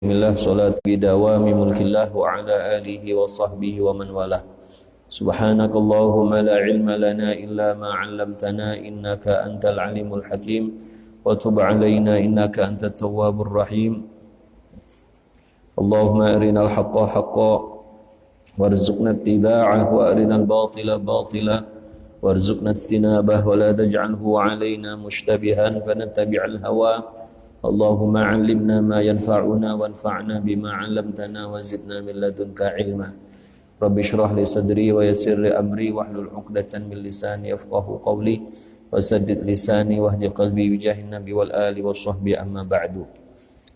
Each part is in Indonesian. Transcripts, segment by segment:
Bismillah, salat bidawami mulkillah wa ala alihi wa sahbihi wa man walah. Subhanakallahumma la ilma lana illa ma 'allamtana innaka antal alimul hakim wa tub 'alaina innaka antat tawwabur rahim. Allahumma arinal haqqa haqqan warzuqna ittiba'ah wa arinal batila batila warzuqna ijtinabah wa la taj'alhu 'alaina mushtabihan fanattabi'al hawa. Allahumma 'allimna ma yanfa'una wanfa'na bima 'allamtana wa zidna min ladunka 'ilma. Rabbi shrah li sadri wa yassir li amri wahlul 'uqdatan min lisani yafqahu qawli wa saddid lisani wahdi qalbi bijahin nabi wal ali washabbi amma ba'du.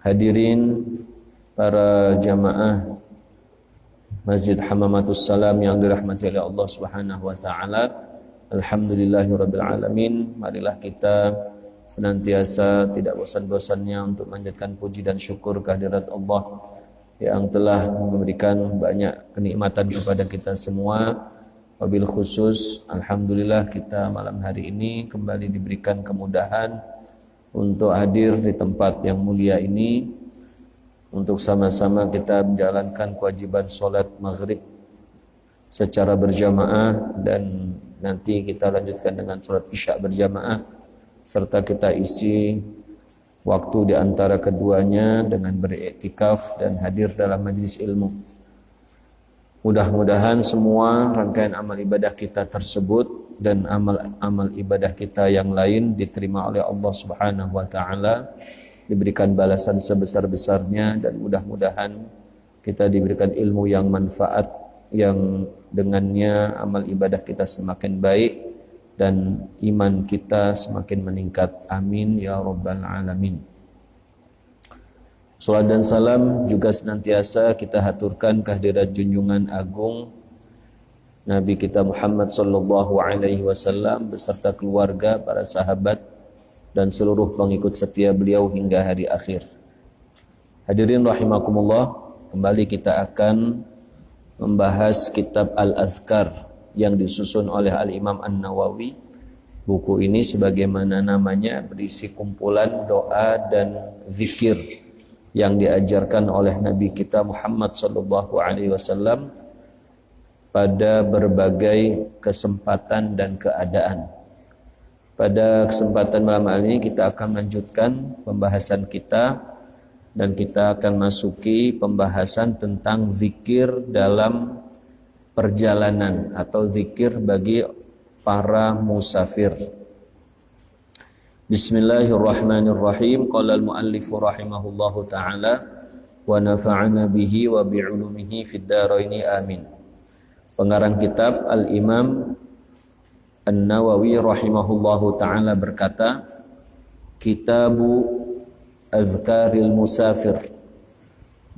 Hadirin para jamaah Masjid Hamamatus Salam yang dirahmati oleh Allah Subhanahu wa taala. Alhamdulillahirabbil alamin. Marilah kita senantiasa tidak bosan-bosannya untuk memanjatkan puji dan syukur kehadirat Allah yang telah memberikan banyak kenikmatan kepada kita semua. Wabil khusus, alhamdulillah kita malam hari ini kembali diberikan kemudahan untuk hadir di tempat yang mulia ini untuk sama-sama kita menjalankan kewajiban sholat maghrib secara berjamaah, dan nanti kita lanjutkan dengan sholat isya berjamaah, serta kita isi waktu di antara keduanya dengan beriktikaf dan hadir dalam majlis ilmu. Mudah-mudahan semua rangkaian amal ibadah kita tersebut dan amal ibadah kita yang lain diterima oleh Allah Subhanahu wa taala, diberikan balasan sebesar-besarnya, dan mudah-mudahan kita diberikan ilmu yang manfaat yang dengannya amal ibadah kita semakin baik dan iman kita semakin meningkat. Amin ya rabbal alamin. Salat dan salam juga senantiasa kita haturkan kehadirat junjungan agung Nabi kita Muhammad sallallahu alaihi wasallam beserta keluarga, para sahabat dan seluruh pengikut setia beliau hingga hari akhir. Hadirin rahimakumullah, kembali kita akan membahas kitab Al-Adhkar yang disusun oleh Al-Imam An-Nawawi. Buku ini sebagaimana namanya berisi kumpulan doa dan zikir yang diajarkan oleh Nabi kita Muhammad sallallahu alaihi wasallam pada berbagai kesempatan dan keadaan. Pada kesempatan malam hari ini kita akan melanjutkan pembahasan kita, dan kita akan masuki pembahasan tentang zikir dalam perjalanan atau zikir bagi para musafir. Bismillahirrahmanirrahim. Qala al-muallif rahimahullahu taala wa nafa'ana bihi wa bi'ulumihi fid dharaini amin. Pengarang kitab Al-Imam An-Nawawi rahimahullahu taala berkata, Kitabu Azkaril Musafir,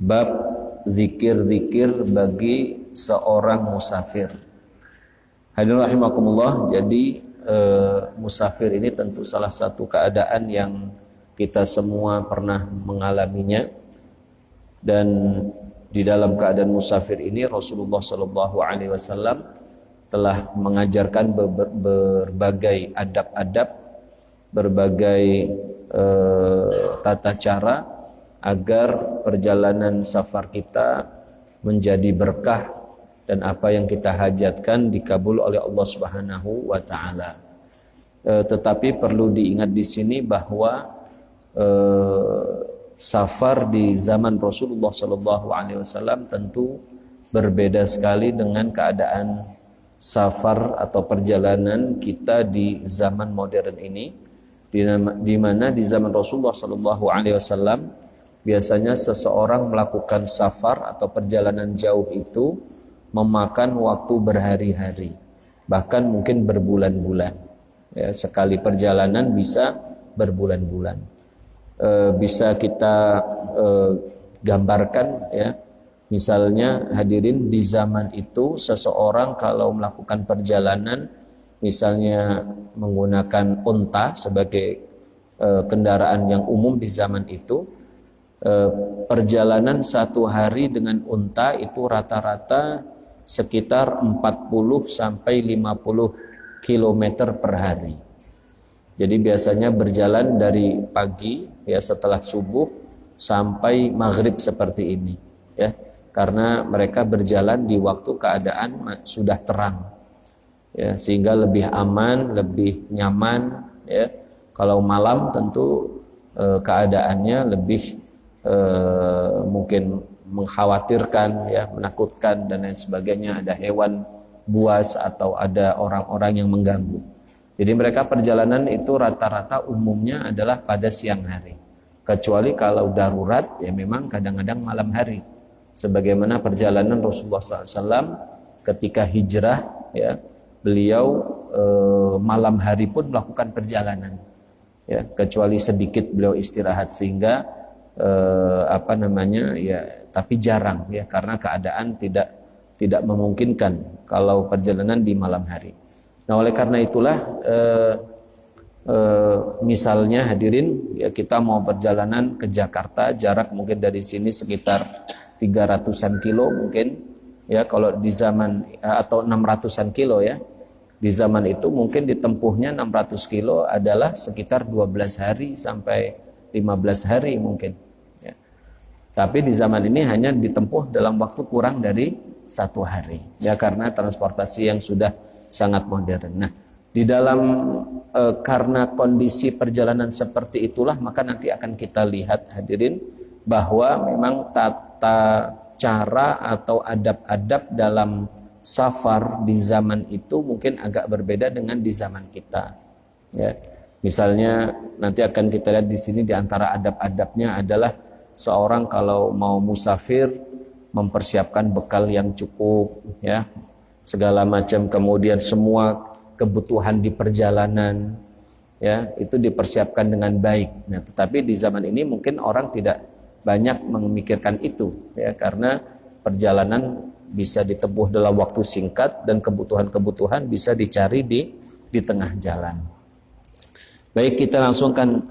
bab zikir-zikir bagi seorang musafir. Hadirin rahimakumullah, jadi musafir ini tentu salah satu keadaan yang kita semua pernah mengalaminya, dan di dalam keadaan musafir ini Rasulullah sallallahu alaihi wasallam telah mengajarkan berbagai adab-adab, berbagai tata cara agar perjalanan safar kita menjadi berkah dan apa yang kita hajatkan dikabul oleh Allah Subhanahu wa taala. Tetapi perlu diingat di sini bahwa safar di zaman Rasulullah sallallahu alaihi wasallam tentu berbeda sekali dengan keadaan safar atau perjalanan kita di zaman modern ini, di mana di zaman Rasulullah sallallahu alaihi wasallam biasanya seseorang melakukan safar atau perjalanan jauh itu memakan waktu berhari-hari, bahkan mungkin berbulan-bulan. Ya, sekali perjalanan bisa berbulan-bulan. Bisa kita gambarkan, ya. Misalnya hadirin, di zaman itu seseorang kalau melakukan perjalanan, misalnya menggunakan unta sebagai kendaraan yang umum di zaman itu, perjalanan satu hari dengan unta itu rata-rata sekitar 40 sampai 50 km per hari. Jadi biasanya berjalan dari pagi, ya setelah subuh sampai maghrib seperti ini, ya, karena mereka berjalan di waktu keadaan sudah terang, ya, sehingga lebih aman, lebih nyaman, ya. Kalau malam tentu keadaannya lebih mungkin mengkhawatirkan, ya, menakutkan dan lain sebagainya, ada hewan buas atau ada orang-orang yang mengganggu. Jadi mereka perjalanan itu rata-rata umumnya adalah pada siang hari. Kecuali kalau darurat, ya memang kadang-kadang malam hari. Sebagaimana perjalanan Rasulullah SAW ketika hijrah, ya, beliau malam hari pun melakukan perjalanan, ya, kecuali sedikit beliau istirahat sehingga ya, tapi jarang, ya, karena keadaan tidak memungkinkan kalau perjalanan di malam hari. Nah, oleh karena itulah misalnya hadirin, ya, kita mau perjalanan ke Jakarta, jarak mungkin dari sini sekitar 300-an kilo mungkin, ya, kalau di zaman atau 600-an kilo, ya. Di zaman itu mungkin ditempuhnya 600 kilo adalah sekitar 12 hari sampai 15 hari mungkin, ya. Tapi di zaman ini hanya ditempuh dalam waktu kurang dari 1 hari, ya, karena transportasi yang sudah sangat modern. Nah, di dalam karena kondisi perjalanan seperti itulah, maka nanti akan kita lihat hadirin bahwa memang tata cara atau adab-adab dalam safar di zaman itu mungkin agak berbeda dengan di zaman kita, ya. Misalnya nanti akan kita lihat di sini di antara adab-adabnya adalah seorang kalau mau musafir mempersiapkan bekal yang cukup, ya, segala macam, kemudian semua kebutuhan di perjalanan, ya, itu dipersiapkan dengan baik. Nah, tetapi di zaman ini mungkin orang tidak banyak memikirkan itu, ya, karena perjalanan bisa ditempuh dalam waktu singkat dan kebutuhan-kebutuhan bisa dicari di tengah jalan. Baik, kita langsung akan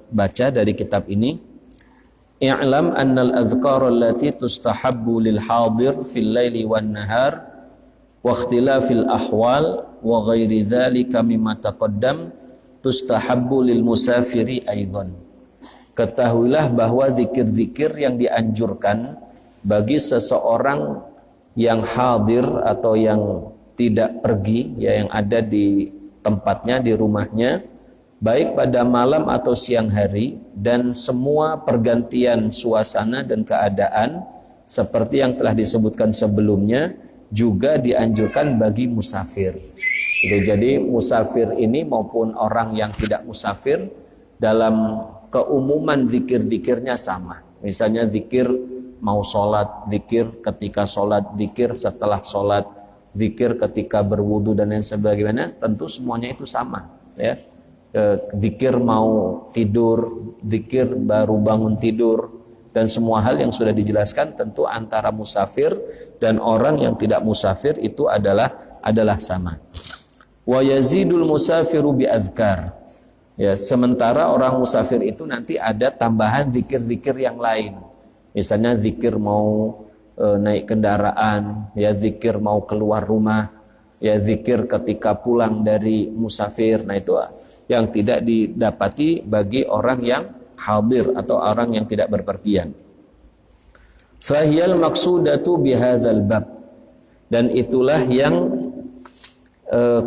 baca dari kitab ini. I'lam annal adhkar allati tustahabbu lil hadir fil laili wan nahar wa ikhtilafil ahwal wa ghairi dzalika mimma taqaddam tustahabbu lil musafiri aidan. Ketahuilah bahwa zikir-zikir yang dianjurkan bagi seseorang yang hadir atau yang tidak pergi, ya, yang ada di tempatnya, di rumahnya, baik pada malam atau siang hari, dan semua pergantian suasana dan keadaan seperti yang telah disebutkan sebelumnya juga dianjurkan bagi musafir. Jadi musafir ini maupun orang yang tidak musafir dalam keumuman zikir-zikirnya sama. Misalnya zikir mau sholat, zikir ketika sholat, zikir setelah sholat, zikir ketika berwudu dan lain sebagainya, tentu semuanya itu sama, ya. Zikir mau tidur, zikir baru bangun tidur, dan semua hal yang sudah dijelaskan tentu antara musafir dan orang yang tidak musafir itu adalah sama. Wa yazidul musafiru bi adzkar. Ya, sementara orang musafir itu nanti ada tambahan zikir-zikir yang lain. Misalnya zikir mau naik kendaraan, ya, zikir mau keluar rumah, ya, zikir ketika pulang dari musafir. Nah, itu yang tidak didapati bagi orang yang hadir atau orang yang tidak berpergian. Fahiyal maksudatu bihadzal bab, dan itulah yang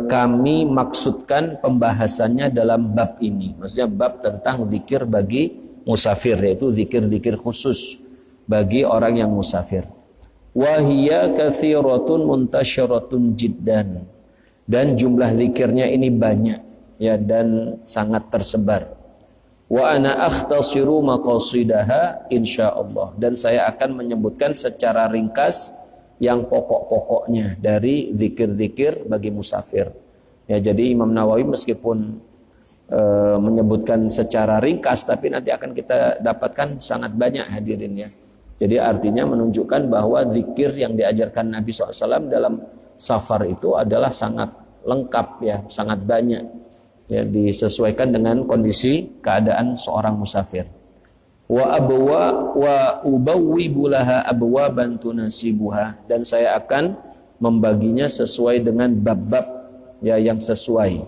kami maksudkan pembahasannya dalam bab ini. Maksudnya bab tentang zikir bagi musafir, yaitu zikir-zikir khusus bagi orang yang musafir. Wa hiya katsiratun muntasyaratun jiddan, dan jumlah zikirnya ini banyak, ya, dan sangat tersebar. Wa ana akhtasiru maqasidaha insyaallah, dan saya akan menyebutkan secara ringkas yang pokok-pokoknya dari zikir-zikir bagi musafir. Ya, jadi Imam Nawawi meskipun menyebutkan secara ringkas, tapi nanti akan kita dapatkan sangat banyak hadirin, ya. Jadi artinya menunjukkan bahwa zikir yang diajarkan Nabi SAW dalam safar itu adalah sangat lengkap, ya, sangat banyak, ya, disesuaikan dengan kondisi keadaan seorang musafir. Wa ubawwibu laha abwaban tunasibuha, dan saya akan membaginya sesuai dengan bab-bab, ya, yang sesuai.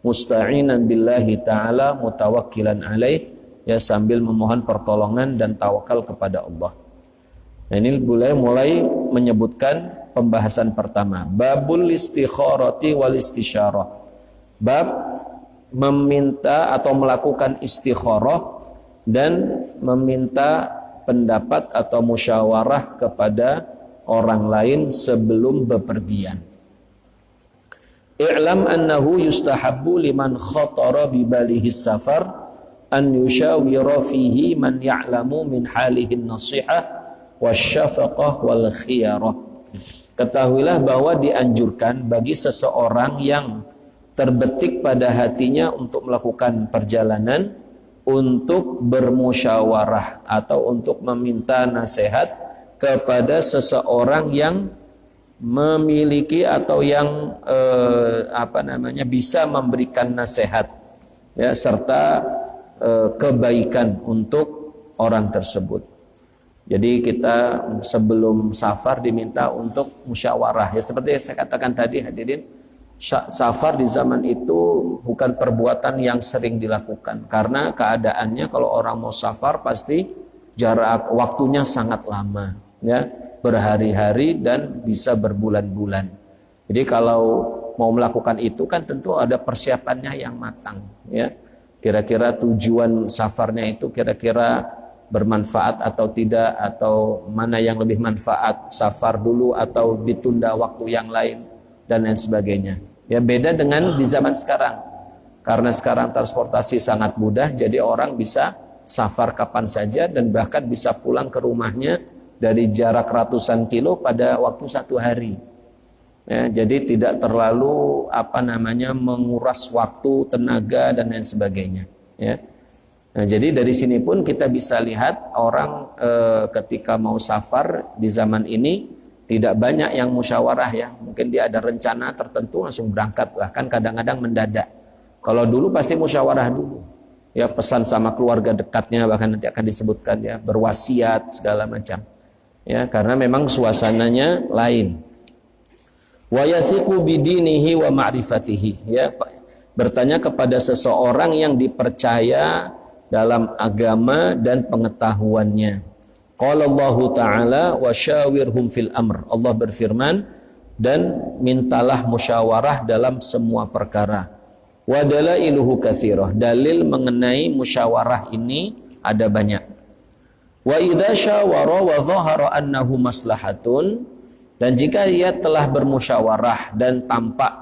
Musta'inan billahi ta'ala mutawakkilan alaih, ya, sambil memohon pertolongan dan tawakal kepada Allah. Nah, ini mulai menyebutkan pembahasan pertama, babul istikharati wal istisyarah. Bab meminta atau melakukan istikharah dan meminta pendapat atau musyawarah kepada orang lain sebelum bepergian. I'lam annahu yustahabbu liman khatara bi balihi safar an yushawira fihi man ya'lamu min halihi an-nasihah wasyafaqah wal khiyarah. Ketahuilah bahwa dianjurkan bagi seseorang yang terbetik pada hatinya untuk melakukan perjalanan untuk bermusyawarah atau untuk meminta nasihat kepada seseorang yang memiliki atau yang bisa memberikan nasihat, ya, serta kebaikan untuk orang tersebut. Jadi kita sebelum safar diminta untuk musyawarah, ya, seperti yang saya katakan tadi, hadirin, safar di zaman itu bukan perbuatan yang sering dilakukan karena keadaannya kalau orang mau safar pasti jarak waktunya sangat lama, ya, berhari-hari dan bisa berbulan-bulan. Jadi kalau mau melakukan itu kan tentu ada persiapannya yang matang, ya. Kira-kira tujuan safarnya itu kira-kira bermanfaat atau tidak, atau mana yang lebih manfaat, safar dulu atau ditunda waktu yang lain dan lain sebagainya. Ya, beda dengan di zaman sekarang. Karena sekarang transportasi sangat mudah, jadi orang bisa safar kapan saja dan bahkan bisa pulang ke rumahnya dari jarak ratusan kilo pada waktu satu hari. Ya, jadi tidak terlalu menguras waktu, tenaga dan lain sebagainya. Ya. Nah, jadi dari sini pun kita bisa lihat orang ketika mau safar di zaman ini tidak banyak yang musyawarah, ya. Mungkin dia ada rencana tertentu langsung berangkat, bahkan kadang-kadang mendadak. Kalau dulu pasti musyawarah dulu. Ya, pesan sama keluarga dekatnya, bahkan nanti akan disebutkan, ya, berwasiat segala macam. Ya, karena memang suasananya lain. Wa yathiqu bidinihi wa ma'rifatihi, ya, bertanya kepada seseorang yang dipercaya dalam agama dan pengetahuannya. Qala Allah Ta'ala wa syawirhum fil amr. Allah berfirman, dan mintalah musyawarah dalam semua perkara. Wa dalailuhu katsirah. Dalil mengenai musyawarah ini ada banyak. Wa idza syawara wa dhahara annahu maslahatun, dan jika ia telah bermusyawarah dan tampak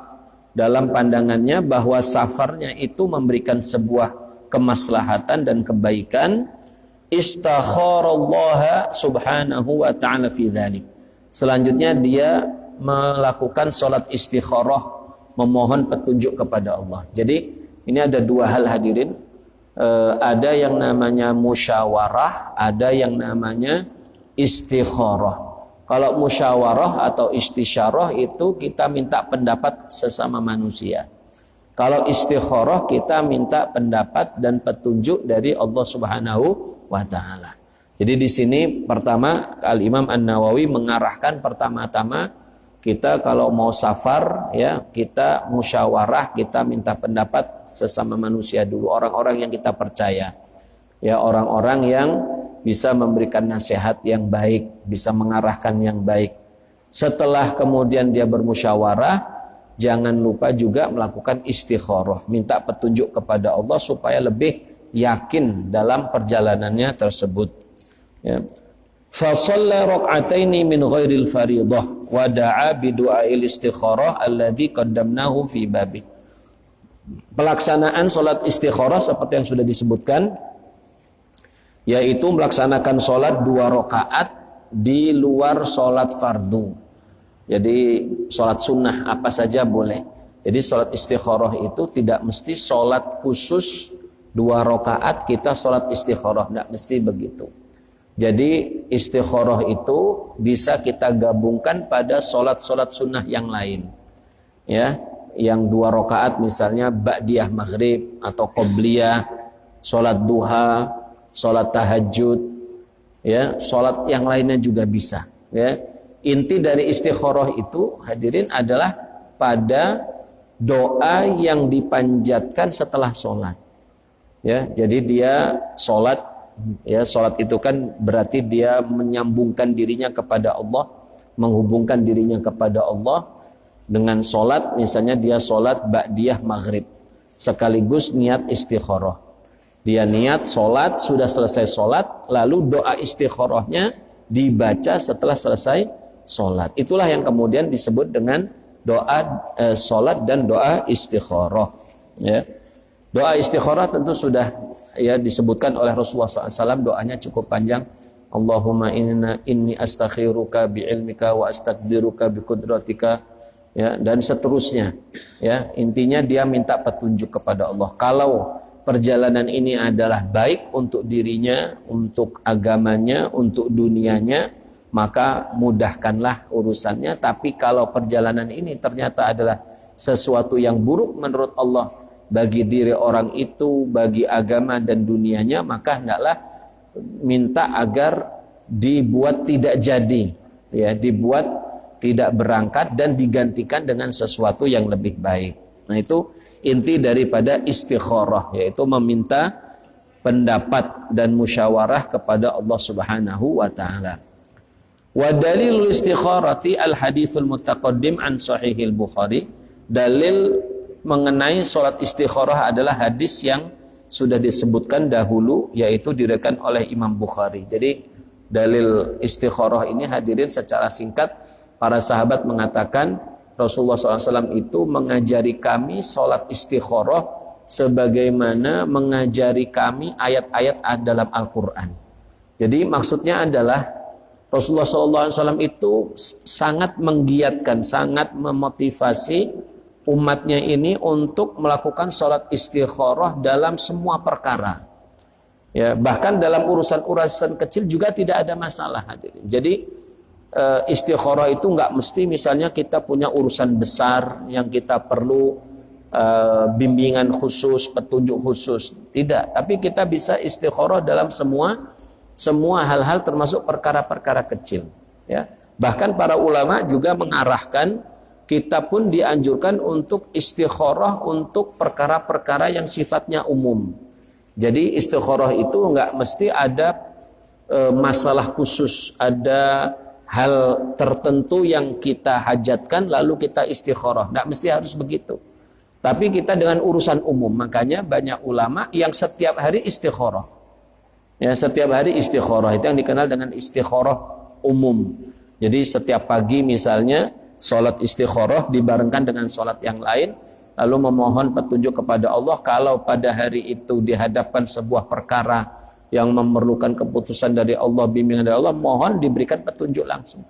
dalam pandangannya bahwa safarnya itu memberikan sebuah kemaslahatan dan kebaikan, istakharallaha subhanahu wa ta'ala fi dzalik. Selanjutnya dia melakukan salat istikharah, memohon petunjuk kepada Allah. Jadi ini ada dua hal, hadirin. Ada yang namanya musyawarah, ada yang namanya istikharah. Kalau musyawarah atau istisyarah itu kita minta pendapat sesama manusia. Kalau istikharah kita minta pendapat dan petunjuk dari Allah Subhanahu wa Ta'ala. Jadi di sini pertama Al-Imam An-Nawawi mengarahkan pertama-tama kita kalau mau safar, ya, kita musyawarah, kita minta pendapat sesama manusia dulu, orang-orang yang kita percaya. Ya, orang-orang yang bisa memberikan nasihat yang baik, bisa mengarahkan yang baik. Setelah kemudian dia bermusyawarah, jangan lupa juga melakukan istikharah, minta petunjuk kepada Allah supaya lebih yakin dalam perjalanannya tersebut. Ya. Fa shalla rak'ataini min ghairil fariidah wa da'a bi du'ail istikharah alladzi qaddamnahu fi babi. Pelaksanaan salat istikharah seperti yang sudah disebutkan, yaitu melaksanakan salat 2 rakaat di luar salat fardu. Jadi sholat sunnah apa saja boleh. Jadi sholat istikharah itu tidak mesti sholat khusus 2 rakaat kita sholat istikharah, tidak mesti begitu. Jadi istikharah itu bisa kita gabungkan pada sholat-sholat sunnah yang lain, ya, yang 2 rakaat misalnya ba'diyah maghrib atau qobliyah, sholat duha, sholat tahajud, ya, sholat yang lainnya juga bisa, ya. Inti dari istikharah itu, hadirin, adalah pada doa yang dipanjatkan setelah sholat. Ya, jadi dia sholat, ya sholat itu kan berarti dia menyambungkan dirinya kepada Allah, menghubungkan dirinya kepada Allah dengan sholat. Misalnya dia sholat ba'diyah maghrib, sekaligus niat istikharah. Dia niat sholat, sudah selesai sholat, lalu doa istikharahnya dibaca setelah selesai sholat. Itulah yang kemudian disebut dengan doa sholat dan doa istikharah. Ya. Doa istikharah tentu sudah ya disebutkan oleh Rasulullah SAW. Doanya cukup panjang. Allahumma inni astakhiruka bi'ilmika wa astakdiruka biqudratika, ya, dan seterusnya. Ya, intinya dia minta petunjuk kepada Allah. Kalau perjalanan ini adalah baik untuk dirinya, untuk agamanya, untuk dunianya, maka mudahkanlah urusannya. Tapi kalau perjalanan ini ternyata adalah sesuatu yang buruk menurut Allah bagi diri orang itu, bagi agama dan dunianya, maka hendaklah minta agar dibuat tidak jadi, ya, dibuat tidak berangkat dan digantikan dengan sesuatu yang lebih baik. Nah, itu inti daripada istikharah, yaitu meminta pendapat dan musyawarah kepada Allah Subhanahu wa taala. Wa dalilul istikharati al haditsul mutaqaddim an sahihil Bukhari. Dalil mengenai sholat istikharah adalah hadis yang sudah disebutkan dahulu, yaitu diriwayatkan oleh Imam Bukhari. Jadi dalil istikharah ini hadirin secara singkat, para sahabat mengatakan Rasulullah SAW itu mengajari kami sholat istikharah sebagaimana mengajari kami ayat-ayat dalam Al-Quran. Jadi maksudnya adalah Rasulullah SAW itu sangat menggiatkan, sangat memotivasi umatnya ini untuk melakukan sholat istikharah dalam semua perkara. Ya, bahkan dalam urusan-urusan kecil juga tidak ada masalah, hadirin. Jadi istikharah itu nggak mesti misalnya kita punya urusan besar yang kita perlu bimbingan khusus, petunjuk khusus. Tidak, tapi kita bisa istikharah dalam semua hal-hal termasuk perkara-perkara kecil. Ya, bahkan para ulama juga mengarahkan kita pun dianjurkan untuk istikharah untuk perkara-perkara yang sifatnya umum. Jadi istikharah itu nggak mesti ada masalah khusus, ada hal tertentu yang kita hajatkan lalu kita istikharah. Nggak mesti harus begitu. Tapi kita dengan urusan umum, makanya banyak ulama yang setiap hari istikharah. Ya, setiap hari istikharah itu yang dikenal dengan istikharah umum. Jadi setiap pagi misalnya sholat istikharah dibarengkan dengan sholat yang lain, lalu memohon petunjuk kepada Allah. Kalau pada hari itu dihadapkan sebuah perkara yang memerlukan keputusan dari Allah, bimbingan dari Allah, mohon diberikan petunjuk langsung.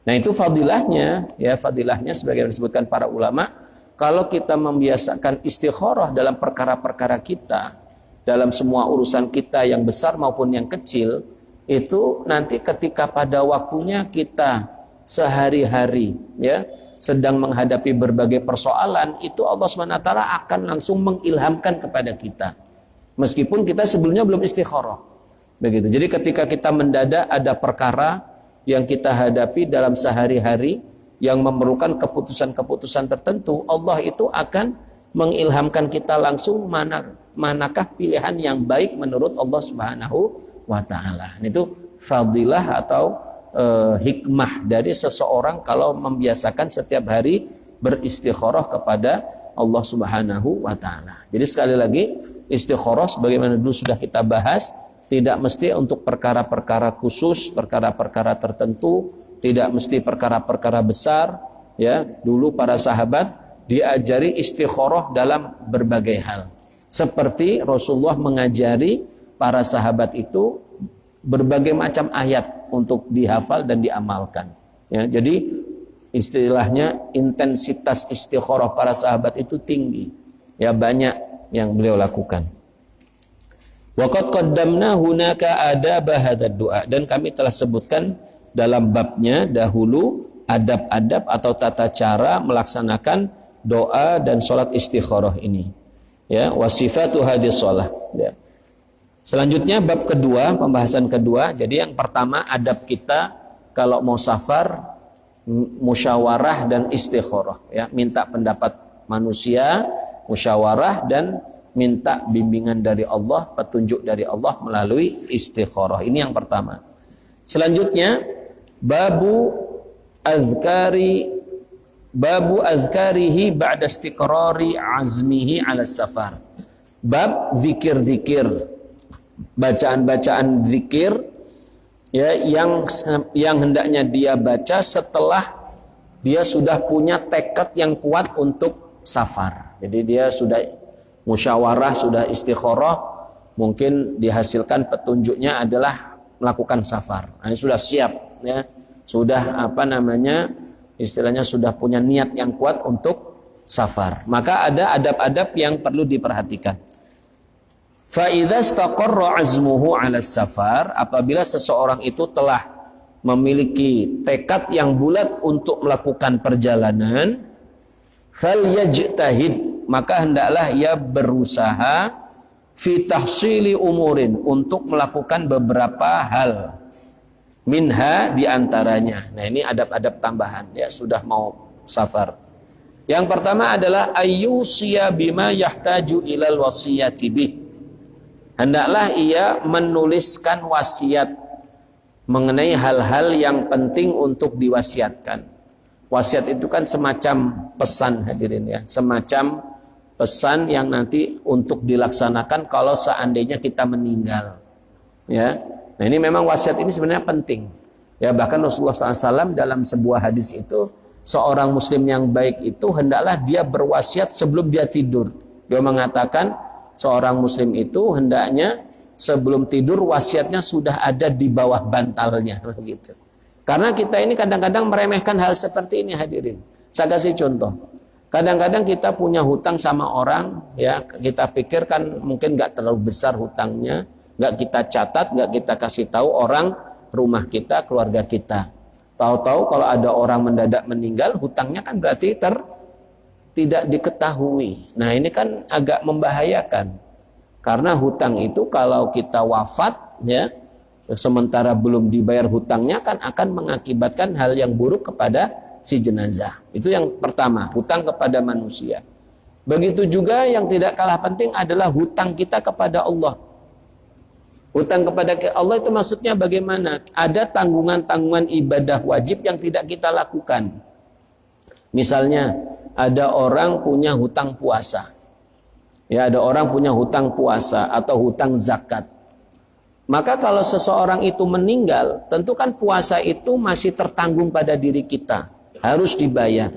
Nah, itu fadilahnya, ya, fadilahnya sebagaimana disebutkan para ulama. Kalau kita membiasakan istikharah dalam perkara-perkara kita, dalam semua urusan kita yang besar maupun yang kecil, itu nanti ketika pada waktunya kita sehari-hari ya sedang menghadapi berbagai persoalan, itu Allah SWT akan langsung mengilhamkan kepada kita meskipun kita sebelumnya belum istikharah. Begitu. Jadi ketika kita mendadak ada perkara yang kita hadapi dalam sehari-hari yang memerlukan keputusan-keputusan tertentu, Allah itu akan mengilhamkan kita langsung manakah pilihan yang baik menurut Allah Subhanahu wa taala. Itu fadilah atau hikmah dari seseorang kalau membiasakan setiap hari beristikharah kepada Allah Subhanahu wa taala. Jadi sekali lagi, istikharah sebagaimana dulu sudah kita bahas, tidak mesti untuk perkara-perkara khusus, perkara-perkara tertentu, tidak mesti perkara-perkara besar, ya. Dulu para sahabat diajari istikharah dalam berbagai hal. Seperti Rasulullah mengajari para sahabat itu berbagai macam ayat untuk dihafal dan diamalkan. Ya, jadi istilahnya intensitas istikharah para sahabat itu tinggi. Ya, banyak yang beliau lakukan. Waqad qaddamna hunaka adab hadzal du'a, dan kami telah sebutkan dalam babnya dahulu adab-adab atau tata cara melaksanakan doa dan salat istikharah ini. Ya, wasifatu hadis shalah. Ya. Selanjutnya bab kedua, pembahasan kedua. Jadi yang pertama adab kita kalau mau safar, musyawarah dan istikharah, ya, minta pendapat manusia, musyawarah dan minta bimbingan dari Allah, petunjuk dari Allah melalui istikharah. Ini yang pertama. Selanjutnya, babu azkarihi ba'da istiqrari azmihi 'ala safar. Bab zikir-zikir, bacaan-bacaan zikir ya yang hendaknya dia baca setelah dia sudah punya tekad yang kuat untuk safar. Jadi dia sudah musyawarah, sudah istikharah, mungkin dihasilkan petunjuknya adalah melakukan safar. Nah, ini sudah siap ya. Sudah istilahnya sudah punya niat yang kuat untuk safar. Maka ada adab-adab yang perlu diperhatikan. Fa idza istaqarra azmuhu 'ala safar, apabila seseorang itu telah memiliki tekad yang bulat untuk melakukan perjalanan, falyajtahid, maka hendaklah ia berusaha fi tahsili umurin, untuk melakukan beberapa hal. Minha, diantaranya. Nah, ini adab-adab tambahan ya, sudah mau safar. Yang pertama adalah ayyusiya bima yahtaju ilal wasiyati bih. Hendaklah ia menuliskan wasiat mengenai hal-hal yang penting untuk diwasiatkan. Wasiat itu kan semacam pesan, hadirin ya, semacam pesan yang nanti untuk dilaksanakan kalau seandainya kita meninggal ya. Nah, ini memang wasiat ini sebenarnya penting ya. Bahkan Rasulullah SAW dalam sebuah hadis itu, seorang muslim yang baik itu hendaklah dia berwasiat sebelum dia tidur. Dia mengatakan seorang muslim itu hendaknya sebelum tidur wasiatnya sudah ada di bawah bantalnya begitu. Karena kita ini kadang-kadang meremehkan hal seperti ini, hadirin. Saya kasih contoh. Kadang-kadang kita punya hutang sama orang ya, kita pikir kan mungkin nggak terlalu besar hutangnya, nggak kita catat, nggak kita kasih tahu orang rumah kita, keluarga kita. Tahu-tahu kalau ada orang mendadak meninggal, hutangnya kan berarti tidak diketahui. Nah, ini kan agak membahayakan. Karena hutang itu kalau kita wafat ya, sementara belum dibayar hutangnya kan akan mengakibatkan hal yang buruk kepada si jenazah. Itu yang pertama, hutang kepada manusia. Begitu juga yang tidak kalah penting adalah hutang kita kepada Allah. Hutang kepada Allah itu maksudnya bagaimana? Ada tanggungan-tanggungan ibadah wajib yang tidak kita lakukan. Misalnya ada orang punya hutang puasa. Ya, ada orang punya hutang puasa atau hutang zakat. Maka kalau seseorang itu meninggal, tentu kan puasa itu masih tertanggung pada diri kita, harus dibayar.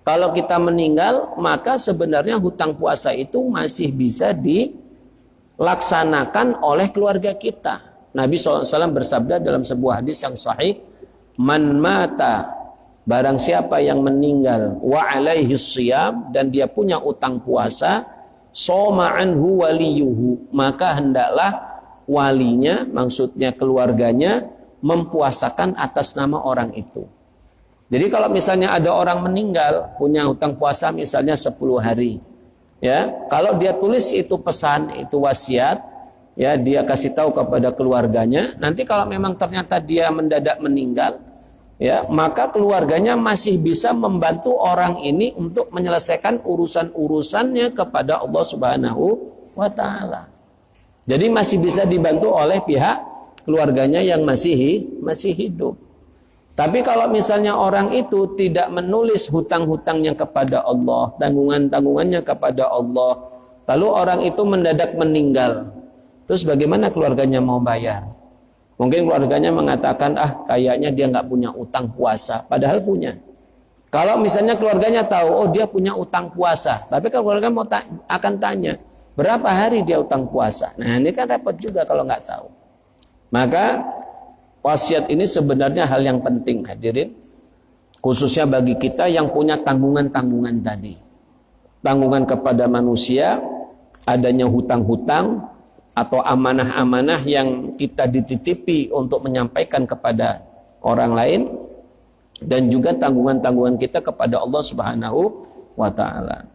Kalau kita meninggal, maka sebenarnya hutang puasa itu masih bisa dilaksanakan oleh keluarga kita. Nabi SAW bersabda dalam sebuah hadis yang sahih, man mata, barang siapa yang meninggal, wa alaihi shiyam, dan dia punya utang puasa, soma anhu waliyuhu, maka hendaklah walinya, maksudnya keluarganya, mempuasakan atas nama orang itu. Jadi kalau misalnya ada orang meninggal punya hutang puasa misalnya 10 hari ya, kalau dia tulis itu pesan, itu wasiat ya, dia kasih tahu kepada keluarganya, nanti kalau memang ternyata dia mendadak meninggal ya, maka keluarganya masih bisa membantu orang ini untuk menyelesaikan urusan-urusannya kepada Allah Subhanahu wa taala. Jadi masih bisa dibantu oleh pihak keluarganya yang masih hidup. Tapi kalau misalnya orang itu tidak menulis hutang-hutangnya kepada Allah, tanggungan-tanggungannya kepada Allah, lalu orang itu mendadak meninggal, terus bagaimana keluarganya mau bayar? Mungkin keluarganya mengatakan, kayaknya dia nggak punya utang puasa, padahal punya. Kalau misalnya keluarganya tahu, dia punya utang puasa, tapi kalau keluarga akan tanya, berapa hari dia utang puasa? Nah, ini kan repot juga kalau nggak tahu. Maka wasiat ini sebenarnya hal yang penting, hadirin, khususnya bagi kita yang punya tanggungan-tanggungan tadi. Tanggungan kepada manusia, adanya hutang-hutang atau amanah-amanah yang kita dititipi untuk menyampaikan kepada orang lain, dan juga tanggungan-tanggungan kita kepada Allah Subhanahu wa taala.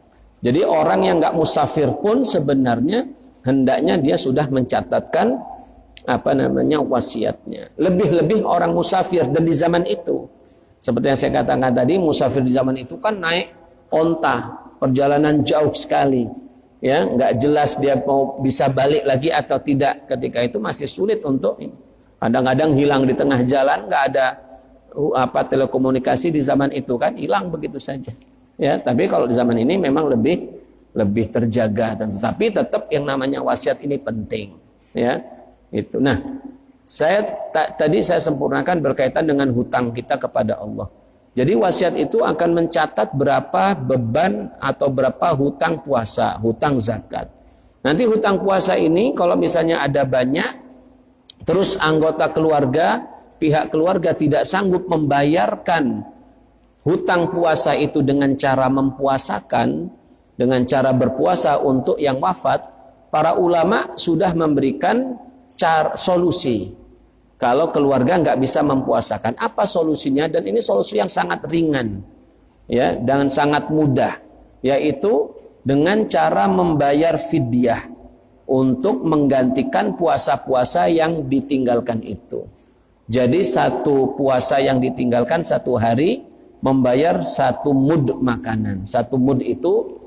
Jadi orang yang nggak musafir pun sebenarnya hendaknya dia sudah mencatatkan wasiatnya. Lebih-lebih orang musafir, dan di zaman itu seperti yang saya katakan tadi, musafir di zaman itu kan naik onta, perjalanan jauh sekali ya nggak jelas dia mau bisa balik lagi atau tidak, ketika itu masih sulit untuk ini. Kadang-kadang hilang di tengah jalan, nggak ada telekomunikasi di zaman itu kan, hilang begitu saja. Ya, tapi kalau di zaman ini memang lebih terjaga, tapi tetap yang namanya wasiat ini penting. Ya, itu. Nah, tadi saya sempurnakan berkaitan dengan hutang kita kepada Allah. Jadi wasiat itu akan mencatat berapa beban atau berapa hutang puasa, hutang zakat. Nanti hutang puasa ini kalau misalnya ada banyak, terus anggota keluarga, pihak keluarga tidak sanggup membayarkan hutang puasa itu dengan cara mempuasakan, dengan cara berpuasa untuk yang wafat, para ulama sudah memberikan solusi. Kalau keluarga nggak bisa mempuasakan, apa solusinya? Dan ini solusi yang sangat ringan, ya, dan sangat mudah, yaitu dengan cara membayar fidyah untuk menggantikan puasa-puasa yang ditinggalkan itu. Jadi satu puasa yang ditinggalkan 1 hari membayar 1 mud makanan. 1 mud itu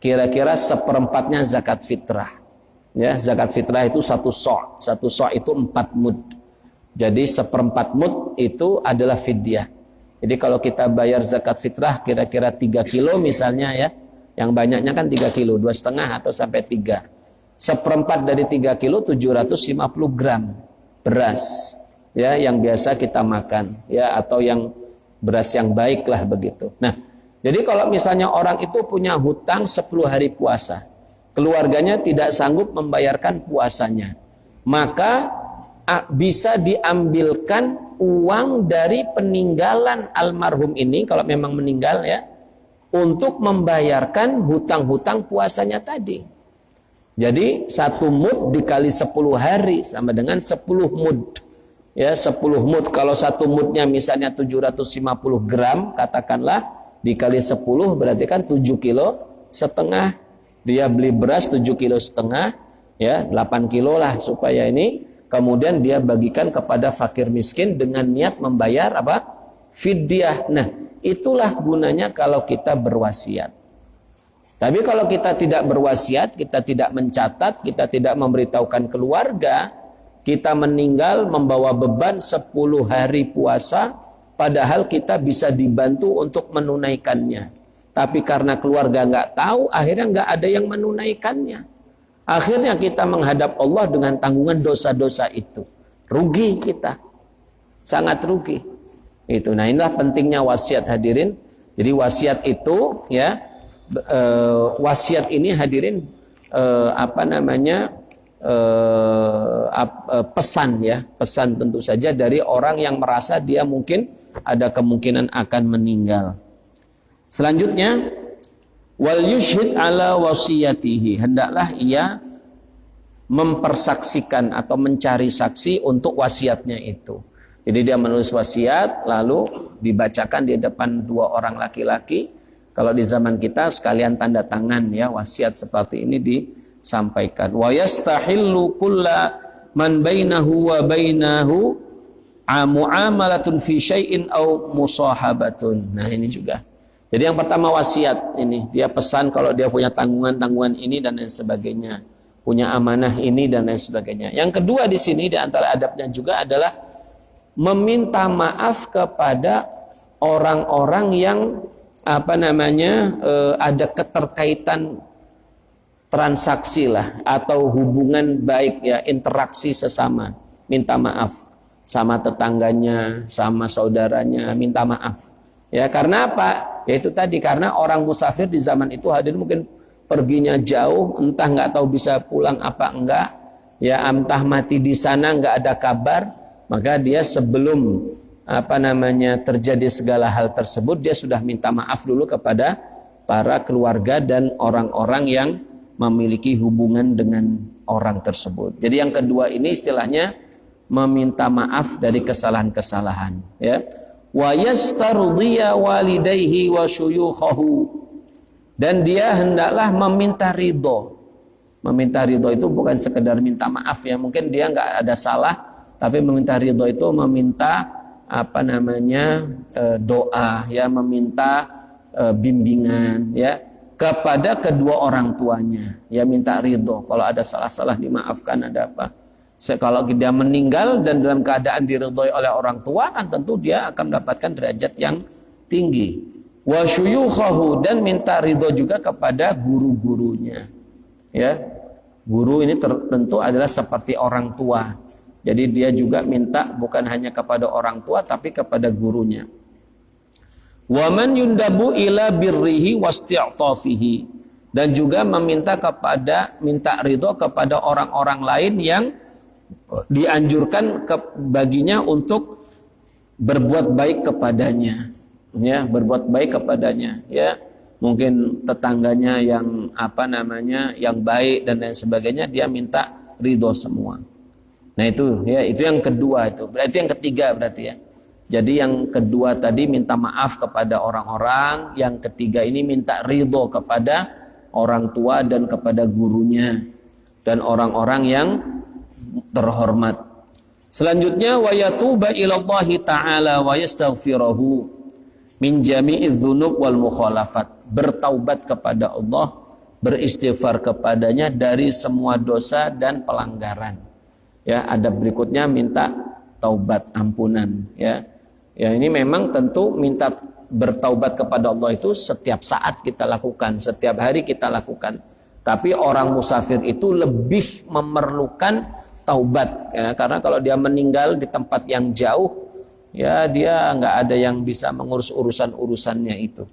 kira-kira 1/4-nya zakat fitrah. Ya, zakat fitrah itu 1 so'. 1 so' itu 4 mud. Jadi 1/4 mud itu adalah fidyah. Jadi kalau kita bayar zakat fitrah kira-kira 3 kilo misalnya, ya, yang banyaknya kan 3 kilo, 2,5 atau sampai 3. 1/4 dari 3 kilo 750 gram beras, ya, yang biasa kita makan, ya, atau yang beras yang baik lah begitu. Nah, jadi kalau misalnya orang itu punya hutang 10 hari puasa, keluarganya tidak sanggup membayarkan puasanya, maka bisa diambilkan uang dari peninggalan almarhum ini, kalau memang meninggal, ya, untuk membayarkan hutang-hutang puasanya tadi. Jadi 1 mud dikali 10 hari sama dengan 10 mud. Ya, 10 mud. Kalau 1 mudnya misalnya 750 gram, katakanlah, dikali 10 berarti kan 7,5 kilo. Dia beli beras 7,5 kilo, ya, 8 kilo lah supaya ini. Kemudian dia bagikan kepada fakir miskin dengan niat membayar apa? Fidyah. Nah, itulah gunanya kalau kita berwasiat. Tapi kalau kita tidak berwasiat, kita tidak mencatat, kita tidak memberitahukan keluarga, kita meninggal membawa beban 10 hari puasa, padahal kita bisa dibantu untuk menunaikannya. Tapi karena keluarga nggak tahu, akhirnya nggak ada yang menunaikannya. Akhirnya kita menghadap Allah dengan tanggungan dosa-dosa itu. Rugi kita, sangat rugi. Itu. Nah, inilah pentingnya wasiat, hadirin. Jadi wasiat itu, ya, wasiat ini hadirin pesan, ya, pesan tentu saja dari orang yang merasa dia mungkin ada kemungkinan akan meninggal. Selanjutnya, wal yushhid ala wasiyatihi, hendaklah ia mempersaksikan atau mencari saksi untuk wasiatnya itu. Jadi dia menulis wasiat lalu dibacakan di depan 2 orang laki-laki. Kalau di zaman kita sekalian tanda tangan, ya, wasiat seperti ini disampaikan. Wa yastahillu kulla man bainahu wa bainahu muamalatun fi syai'in aw musahabatun. Nah, ini juga. Jadi yang pertama wasiat ini, dia pesan kalau dia punya tanggungan-tanggungan ini dan lain sebagainya, punya amanah ini dan lain sebagainya. Yang kedua di sini di antara adabnya juga adalah meminta maaf kepada orang-orang yang ada keterkaitan transaksi lah atau hubungan baik, ya, interaksi sesama, minta maaf sama tetangganya, sama saudaranya, minta maaf, ya. Karena apa? Ya itu tadi, karena orang musafir di zaman itu hadir mungkin perginya jauh, entah nggak tahu bisa pulang apa enggak, ya, entah mati di sana nggak ada kabar, maka dia sebelum terjadi segala hal tersebut, dia sudah minta maaf dulu kepada para keluarga dan orang-orang yang memiliki hubungan dengan orang tersebut. Jadi yang kedua ini istilahnya meminta maaf dari kesalahan-kesalahan, ya. Wa yastardiya walidayhi wa syuyukhahu, dan dia hendaklah meminta ridho. Meminta ridho itu bukan sekedar minta maaf, ya, mungkin dia nggak ada salah, tapi meminta ridho itu meminta doa, ya, meminta bimbingan, ya, kepada kedua orang tuanya. Ya minta ridho. Kalau ada salah-salah dimaafkan, ada apa. Kalau dia meninggal dan dalam keadaan diridhoi oleh orang tua, kan tentu dia akan mendapatkan derajat yang tinggi. Wa syuyukhahu, dan minta ridho juga kepada guru-gurunya. Ya. Guru ini tentu adalah seperti orang tua. Jadi dia juga minta bukan hanya kepada orang tua tapi kepada gurunya. Wa man yundabu ila birrihi wasti'tafihi, dan juga minta ridho kepada orang-orang lain yang dianjurkan baginya untuk berbuat baik kepadanya, ya, berbuat baik kepadanya, ya, mungkin tetangganya yang yang baik dan lain sebagainya, dia minta ridho semua. Nah itu, ya, itu yang kedua, itu berarti yang ketiga berarti, ya. Jadi yang kedua tadi minta maaf kepada orang-orang, yang ketiga ini minta ridho kepada orang tua dan kepada gurunya dan orang-orang yang terhormat. Selanjutnya wa yatuba ilallahi ta'ala wa yastaghfirahu min jami'iz dzunub wal mukhalafat. Bertaubat kepada Allah, beristighfar kepadanya dari semua dosa dan pelanggaran. Ya, adab berikutnya minta taubat, ampunan, ya. Ya, ini memang tentu minta bertaubat kepada Allah itu setiap saat kita lakukan, setiap hari kita lakukan. Tapi orang musafir itu lebih memerlukan taubat, ya, karena kalau dia meninggal di tempat yang jauh, ya dia nggak ada yang bisa mengurus urusannya itu.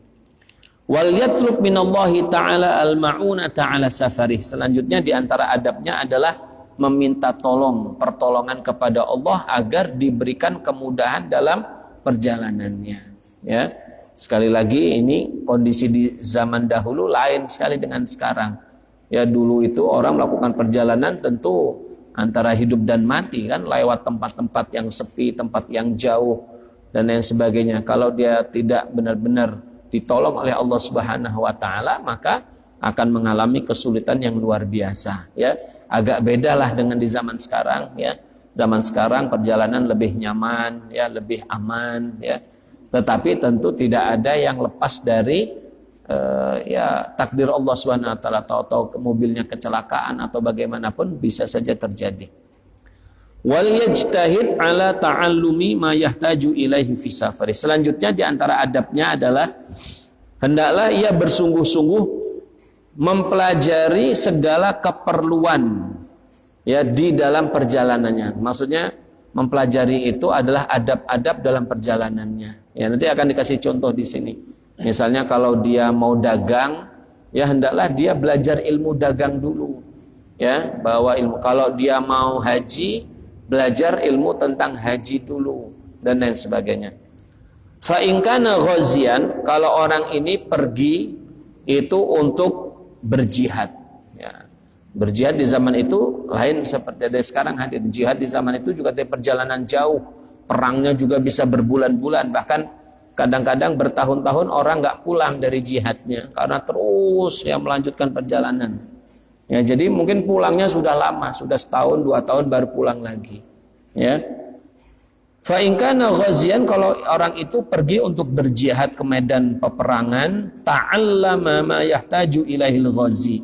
Wal yatlub minallahi ta'ala al-ma'unata 'ala safarih. Selanjutnya di antara adabnya adalah meminta pertolongan kepada Allah agar diberikan kemudahan dalam perjalanannya, ya. Sekali lagi ini kondisi di zaman dahulu lain sekali dengan sekarang. Ya, dulu itu orang melakukan perjalanan tentu antara hidup dan mati, kan, lewat tempat-tempat yang sepi, tempat yang jauh dan lain sebagainya. Kalau dia tidak benar-benar ditolong oleh Allah Subhanahu wa taala, maka akan mengalami kesulitan yang luar biasa, ya. Agak bedalah dengan di zaman sekarang, ya. Zaman sekarang perjalanan lebih nyaman, ya, lebih aman, ya. Tetapi tentu tidak ada yang lepas dari ya takdir Allah Subhanahu wa taala. Tahu-tahu mobilnya kecelakaan atau bagaimanapun bisa saja terjadi. Wal yajtahid ala ta'allumi ma yahtaju ilaihi fi safari. Selanjutnya di antara adabnya adalah hendaklah ia bersungguh-sungguh mempelajari segala keperluan, ya, di dalam perjalanannya. Maksudnya mempelajari itu adalah adab-adab dalam perjalanannya. Ya, nanti akan dikasih contoh di sini. Misalnya kalau dia mau dagang, ya hendaklah dia belajar ilmu dagang dulu. Ya, bawa ilmu. Kalau dia mau haji, belajar ilmu tentang haji dulu dan lain sebagainya. Fa in kana ghazian, kalau orang ini pergi itu untuk berjihad, ya. Berjihad di zaman itu lain seperti dari sekarang. Hadir jihad di zaman itu juga dari perjalanan jauh, perangnya juga bisa berbulan-bulan, bahkan kadang-kadang bertahun-tahun orang nggak pulang dari jihadnya karena terus ya melanjutkan perjalanan. Ya, jadi mungkin pulangnya sudah lama, sudah setahun 2 tahun baru pulang lagi. Ya. Fa in kana ghazian, kalau orang itu pergi untuk berjihad ke medan peperangan, ta'allama ma yahtaju ilaihil ghazi.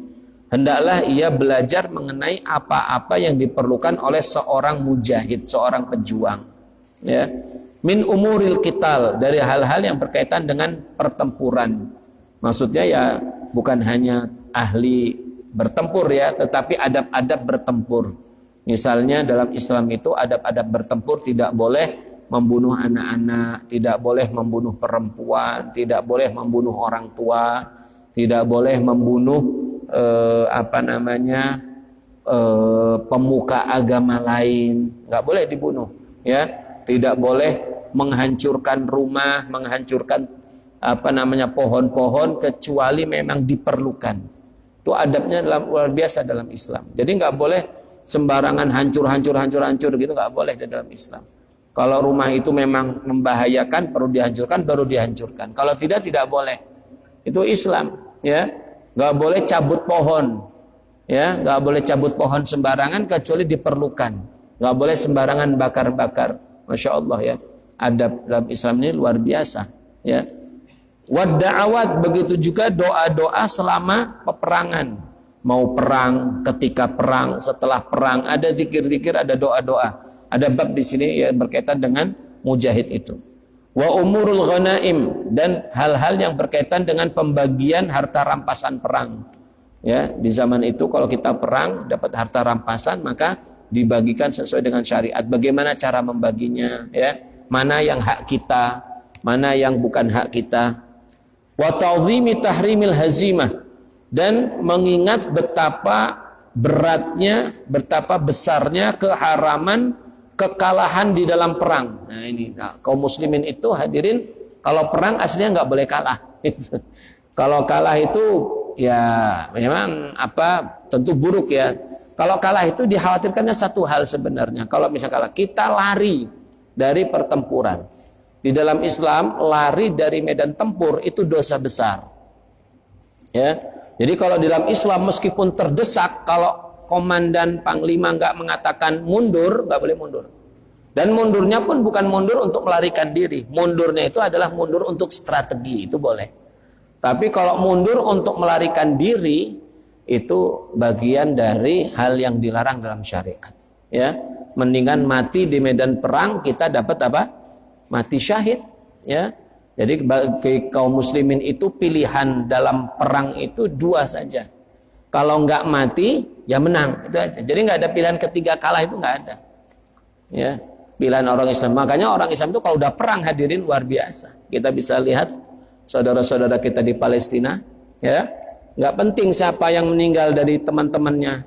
Hendaklah ia belajar mengenai apa-apa yang diperlukan oleh seorang mujahid, seorang pejuang. Ya. Min umuril qital, dari hal-hal yang berkaitan dengan pertempuran. Maksudnya ya bukan hanya ahli bertempur, ya, tetapi adab-adab bertempur. Misalnya dalam Islam itu adab-adab bertempur, tidak boleh membunuh anak-anak, tidak boleh membunuh perempuan, tidak boleh membunuh orang tua, tidak boleh membunuh pemuka agama lain, nggak boleh dibunuh, ya. Tidak boleh menghancurkan rumah, menghancurkan pohon-pohon kecuali memang diperlukan. Itu adabnya luar biasa dalam Islam. Jadi nggak boleh sembarangan hancur gitu, nggak boleh di dalam Islam. Kalau rumah itu memang membahayakan, perlu dihancurkan, baru dihancurkan. Kalau tidak boleh. Itu Islam, ya. Nggak boleh cabut pohon, ya. Nggak boleh cabut pohon sembarangan kecuali diperlukan. Nggak boleh sembarangan bakar-bakar. Masya Allah, ya. Adab dalam Islam ini luar biasa, ya. Wadda'awat, begitu juga doa-doa selama peperangan. Mau perang, ketika perang, setelah perang, ada zikir-zikir, ada doa-doa. Ada bab di sini yang berkaitan dengan mujahid itu. Wa umurul ghanaim, dan hal-hal yang berkaitan dengan pembagian harta rampasan perang. Ya, di zaman itu kalau kita perang dapat harta rampasan, maka dibagikan sesuai dengan syariat. Bagaimana cara membaginya, ya? Mana yang hak kita, mana yang bukan hak kita. Wa ta'dhimi tahrimil hazimah, dan mengingat betapa beratnya, betapa besarnya keharaman kekalahan di dalam perang. Nah ini, kaum muslimin itu hadirin, kalau perang aslinya nggak boleh kalah. Kalau kalah itu ya memang tentu buruk ya. Kalau kalah itu dikhawatirkannya satu hal sebenarnya. Kalau misalnya kita lari dari pertempuran, di dalam Islam lari dari medan tempur itu dosa besar. Ya, jadi kalau di dalam Islam meskipun terdesak, kalau komandan panglima nggak mengatakan mundur, nggak boleh mundur. Dan mundurnya pun bukan mundur untuk melarikan diri. Mundurnya itu adalah mundur untuk strategi, itu boleh. Tapi kalau mundur untuk melarikan diri, itu bagian dari hal yang dilarang dalam syariat. Ya, mendingan mati di medan perang, kita dapat apa? Mati syahid. Ya. Jadi bagi kaum muslimin itu pilihan dalam perang itu dua saja. Kalau nggak mati, ya menang, itu aja. Jadi nggak ada pilihan ketiga, kalah itu nggak ada. Ya, pilihan orang Islam. Makanya orang Islam itu kalau udah perang hadirin luar biasa. Kita bisa lihat saudara-saudara kita di Palestina, ya, nggak penting siapa yang meninggal dari teman-temannya,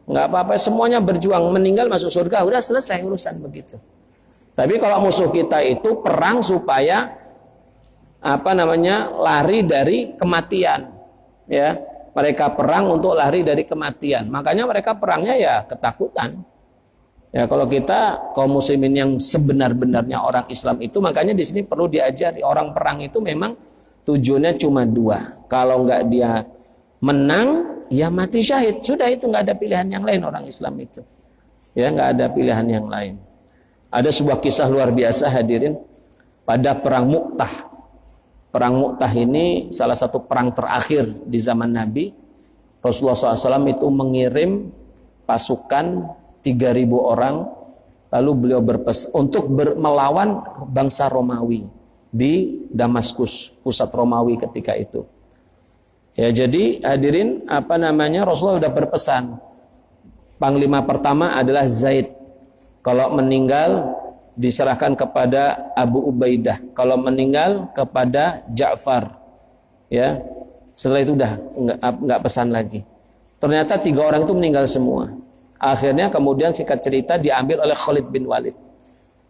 nggak apa-apa, semuanya berjuang, meninggal masuk surga, udah selesai urusan begitu. Tapi kalau musuh kita itu perang supaya lari dari kematian, ya, mereka perang untuk lari dari kematian, makanya mereka perangnya ya ketakutan. Ya, kalau kita kaum muslimin yang sebenar-benarnya orang Islam itu, makanya di sini perlu diajari orang perang itu memang tujuannya cuma dua. Kalau nggak dia menang, ya mati syahid. Sudah, itu nggak ada pilihan yang lain orang Islam itu. Ya, nggak ada pilihan yang lain. Ada sebuah kisah luar biasa hadirin pada perang Mu'tah. Perang Mu'tah ini salah satu perang terakhir di zaman Nabi. Rasulullah SAW itu mengirim pasukan 3.000 orang, lalu beliau berpesan untuk melawan bangsa Romawi di Damaskus, pusat Romawi ketika itu. Ya, jadi hadirin Rasulullah sudah berpesan. Panglima pertama adalah Zaid. Kalau meninggal diserahkan kepada Abu Ubaidah. Kalau meninggal kepada Ja'far. Ya. Setelah itu udah enggak pesan lagi. Ternyata 3 orang itu meninggal semua. Akhirnya kemudian singkat cerita diambil oleh Khalid bin Walid.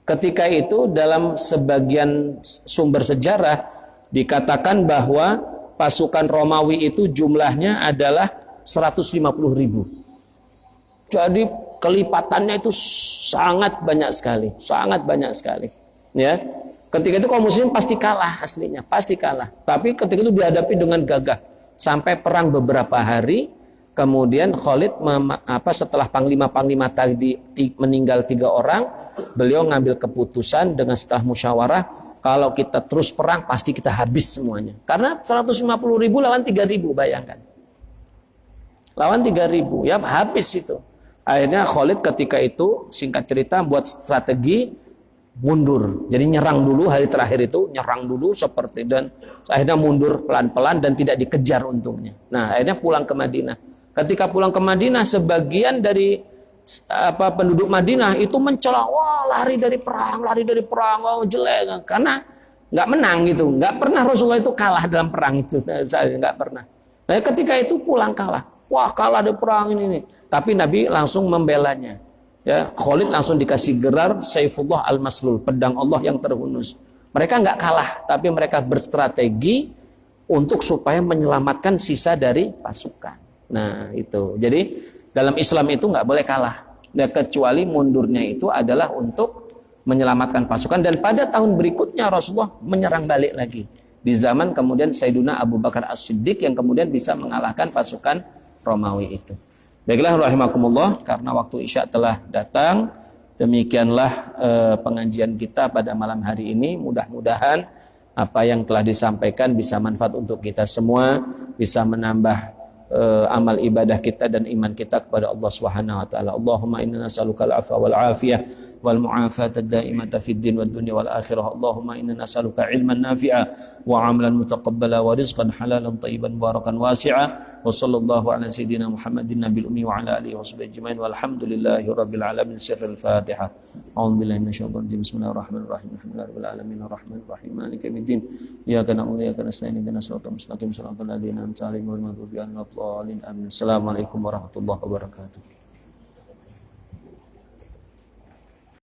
Ketika itu dalam sebagian sumber sejarah dikatakan bahwa pasukan Romawi itu jumlahnya adalah 150.000. Jadi kelipatannya itu sangat banyak sekali, ya. Ketika itu kaum muslim pasti kalah aslinya, pasti kalah. Tapi ketika itu dihadapi dengan gagah sampai perang beberapa hari, kemudian Khalid setelah panglima-panglima tadi meninggal 3 orang, beliau ngambil keputusan dengan setelah musyawarah, kalau kita terus perang pasti kita habis semuanya. Karena 150.000 lawan 3.000, bayangkan. Lawan 3.000, ya habis itu. Akhirnya Khalid ketika itu singkat cerita buat strategi mundur. Jadi nyerang dulu hari terakhir itu, nyerang dulu seperti, dan akhirnya mundur pelan-pelan dan tidak dikejar untungnya. Nah, akhirnya pulang ke Madinah. Ketika pulang ke Madinah, sebagian dari penduduk Madinah itu mencela, wah lari dari perang, wah jelek, karena nggak menang gitu. Nggak pernah Rasulullah itu kalah dalam perang itu, saya nggak pernah. Nah, ketika itu pulang kalah. Wah, kalah di perang ini. Tapi Nabi langsung membelanya. Ya, Khalid langsung dikasih gelar Saifullah Al-Maslul, pedang Allah yang terhunus. Mereka nggak kalah, tapi mereka berstrategi untuk supaya menyelamatkan sisa dari pasukan. Nah, itu. Jadi dalam Islam itu nggak boleh kalah. Nah, kecuali mundurnya itu adalah untuk menyelamatkan pasukan. Dan pada tahun berikutnya Rasulullah menyerang balik lagi. Di zaman kemudian Sayyiduna Abu Bakar As-Siddiq yang kemudian bisa mengalahkan pasukan Romawi itu. Baiklah rahimakumullah, karena waktu Isya telah datang, demikianlah pengajian kita pada malam hari ini. Mudah-mudahan apa yang telah disampaikan bisa manfaat untuk kita semua, bisa menambah amal ibadah kita dan iman kita kepada Allah Subhanahu wa taala. Allahumma inna nas'aluka al-'afwa wal 'afiyah wal mu'afata ad-da'imata fid din wad dunya wal akhirah. Allahumma inna nas'aluka 'ilman nafi'a wa 'amalan mutaqabbala wa rizqan halalan thayyiban mubarakan wasi'a. Wa sallallahu ala sayidina Muhammadin nabiyil ummi wa ala alihi washabihi ajmain walhamdulillahi rabbil alamin. Sirrul Fatihah. A'udzu billahi minasyaitonir rajim. Bismillahirrahmanirrahim. Alhamdulillahi rabbil alamin arrahmanir rahim maliki yaumiddin. Iyyaka na'budu wa iyyaka nasta'in ihdinas siratal mustaqim siratal ladzina an'amta 'alaihim ghairil maghdubi 'alaihim waladdallin. Amin. Assalamualaikum warahmatullahi wabarakatuh.